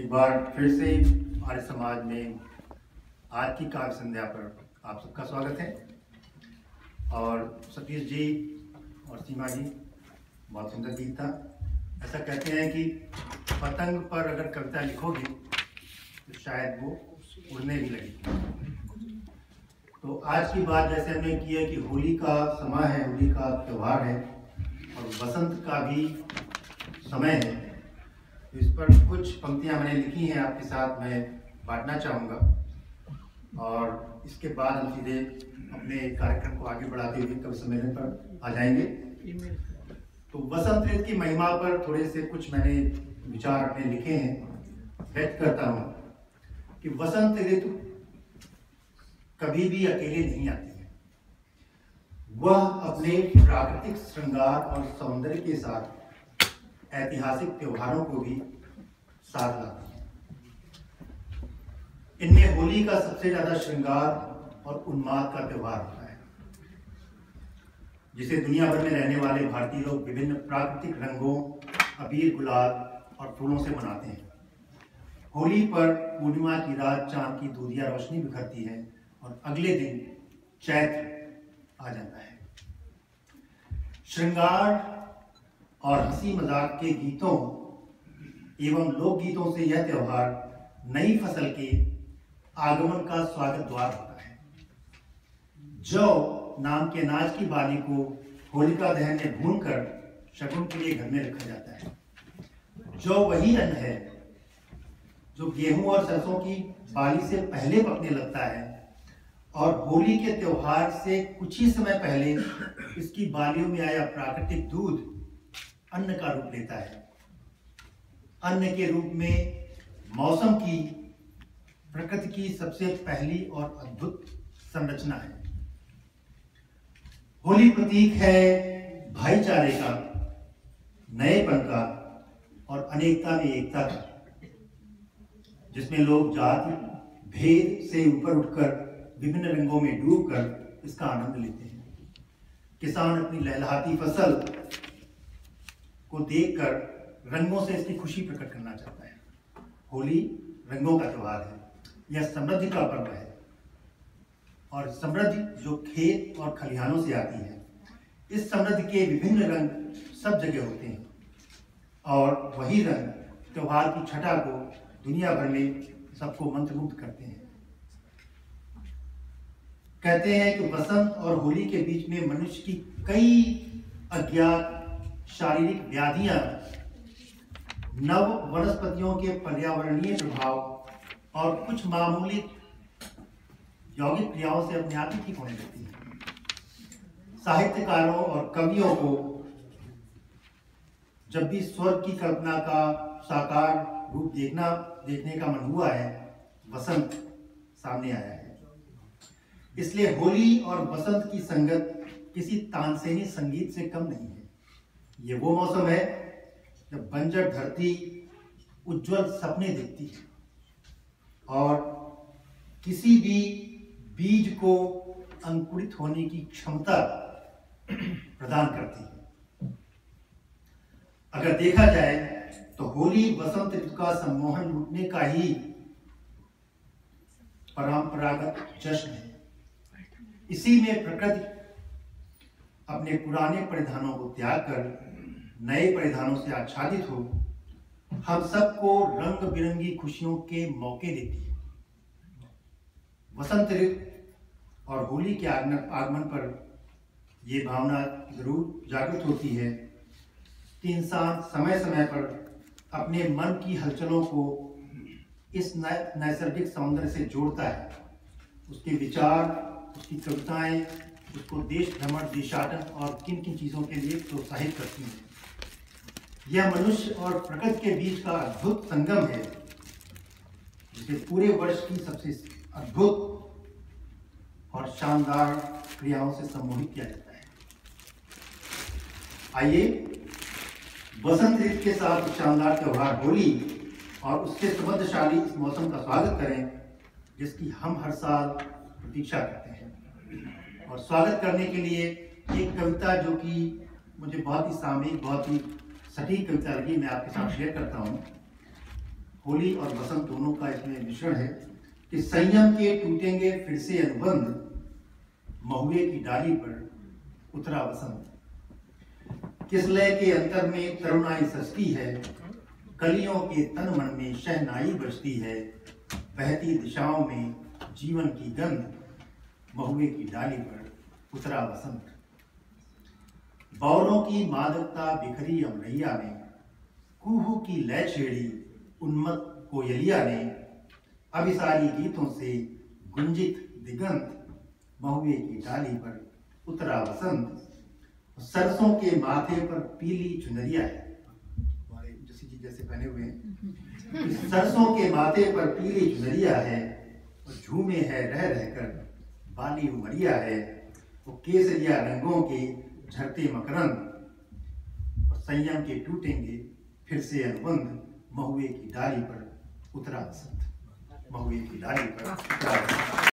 एक बार फिर से आर्य समाज में आज की काव्य संध्या पर आप सबका स्वागत है। और सतीश जी और सीमा जी, बहुत सुंदर गीत था। ऐसा कहते हैं कि पतंग पर अगर कविता लिखोगे तो शायद वो उड़ने भी लगेगी। तो आज की बात जैसे हमने की है कि होली का समय है, होली का त्यौहार है और बसंत का भी समय है। तो इस पर कुछ पंक्तियां मैंने लिखी हैं, आपके साथ मैं बांटना चाहूँगा और इसके बाद हम सीधे अपने कार्यक्रम को आगे बढ़ाते हुए कवि सम्मेलन पर आ जाएंगे। तो बसंत ऋतु की महिमा पर थोड़े से कुछ मैंने विचार अपने लिखे हैं, व्यक्त करता हूँ कि बसंत ऋतु कभी भी अकेले नहीं आती है। वह अपने प्राकृतिक श्रृंगार और सौंदर्य के साथ ऐतिहासिक त्योहारों को भी साथ लाती है। इनमें होली का सबसे ज्यादा श्रृंगार और उन्माद का त्योहार होता है, जिसे दुनिया भर में रहने वाले भारतीय लोग विभिन्न प्राकृतिक रंगों, अबीर, गुलाल और फूलों से मनाते हैं। होली पर पूर्णिमा की रात चांद की दूधिया रोशनी बिखरती है और अगले दिन चैत्र आ जाता है। श्रृंगार और हंसी मजाक के गीतों एवं लोकगीतों से यह त्योहार नई फसल के आगमन का स्वागत द्वार होता है। जौ नाम के अनाज की बाली को होलिका दहन में भूनकर शगुन के लिए घर में रखा जाता है। जौ वही अन्न है जो गेहूं और सरसों की बाली से पहले पकने लगता है और होली के त्योहार से कुछ ही समय पहले इसकी बालियों में आया प्राकृतिक दूध अन्न का रूप लेता है। अन्न के रूप में मौसम की, प्रकृति की सबसे पहली और अद्भुत संरचना है। होली प्रतीक है भाईचारे का, नएपन का और अनेकता में एकता का, जिसमें लोग जाति भेद से ऊपर उठकर विभिन्न रंगों में डूबकर इसका आनंद लेते हैं। किसान अपनी लहलहाती फसल को देखकर रंगों से इसकी खुशी प्रकट करना चाहता है। होली रंगों का त्योहार है, यह समृद्धि का पर्व है और समृद्धि जो खेत और खलिहानों से आती है, इस समृद्धि के विभिन्न रंग सब जगह होते हैं और वही रंग त्योहार की छटा को दुनिया भर में सबको मंत्रमुग्ध करते हैं। कहते हैं कि बसंत और होली के बीच में मनुष्य की कई अज्ञात शारीरिक व्याधियां नव वनस्पतियों के पर्यावरणीय प्रभाव और कुछ मामूली यौगिक क्रियाओं से अपने आप ही ठीक होने लगती है। साहित्यकारों और कवियों को जब भी स्वर्ग की कल्पना का साकार रूप देखने का मन हुआ है, बसंत सामने आया है। इसलिए होली और बसंत की संगत किसी तानसेनी संगीत से कम नहीं है। ये वो मौसम है जब बंजर धरती उज्जवल सपने देखती है और किसी भी बीज को अंकुरित होने की क्षमता प्रदान करती है। अगर देखा जाए तो होली बसंत ऋतु का सम्मोहन लूटने का ही परंपरागत जश्न है। इसी में प्रकृति अपने पुराने परिधानों को त्याग कर नए परिधानों से आच्छादित हो हम सबको रंग बिरंगी खुशियों के मौके देती है। वसंत ऋतु और होली के आगमन पर यह भावना जरूर जागृत होती है कि इंसान समय समय पर अपने मन की हलचलों को इस नैसर्गिक सौंदर्य से जोड़ता है। उसके विचार, उसकी कविताएं उसको देश भ्रमण, देशाटन और किन किन चीज़ों के लिए प्रोत्साहित करती हैं। यह मनुष्य और प्रकृति के बीच का अद्भुत संगम है, जिसे पूरे वर्ष की सबसे अद्भुत और शानदार क्रियाओं से सम्मोहित किया जाता है। आइए बसंत ऋतु के साथ शानदार त्योहार होली और उसके समृद्धशाली इस मौसम का स्वागत करें, जिसकी हम हर साल प्रतीक्षा करते हैं। और स्वागत करने के लिए एक कविता जो कि मुझे बहुत ही सामयिक, बहुत ही सटीक कविता लगी, मैं आपके साथ शेयर करता हूँ। होली और बसंत दोनों का इसमें मिश्रण है कि संयम के टूटेंगे फिर से अनुबंध, महुए की डाली पर उतरा बसंत। किस लय के अंतर में तरुणाई सजती है, कलियों के तन मन में शहनाई बजती है। बहती दिशाओं में जीवन की गंध, महुए की डाली पर उतरा बसंत। बौरों की मादकता बिखरी अमरैया में, कुहू की लय छेड़ी उन्मत्त कोयलिया ने। अभिसारी गीतों से गुंजित दिगंत, महुए की डाली पर उतरा बसंत। सरसों के माथे पर पीली चुनरिया है, हमारे जैसी जी जैसे पहने हुए हैं। सरसों के माथे पर पीली चुनरिया है, और झूमे है रह रहकर बाली उमरिया है। वो केसरिया रंगों के झरते मकरंद, और संयम के टूटेंगे फिर से अनुबंध, महुए की डाली पर उतरा बसंत। महुए की डाली पर उतरा बसंत।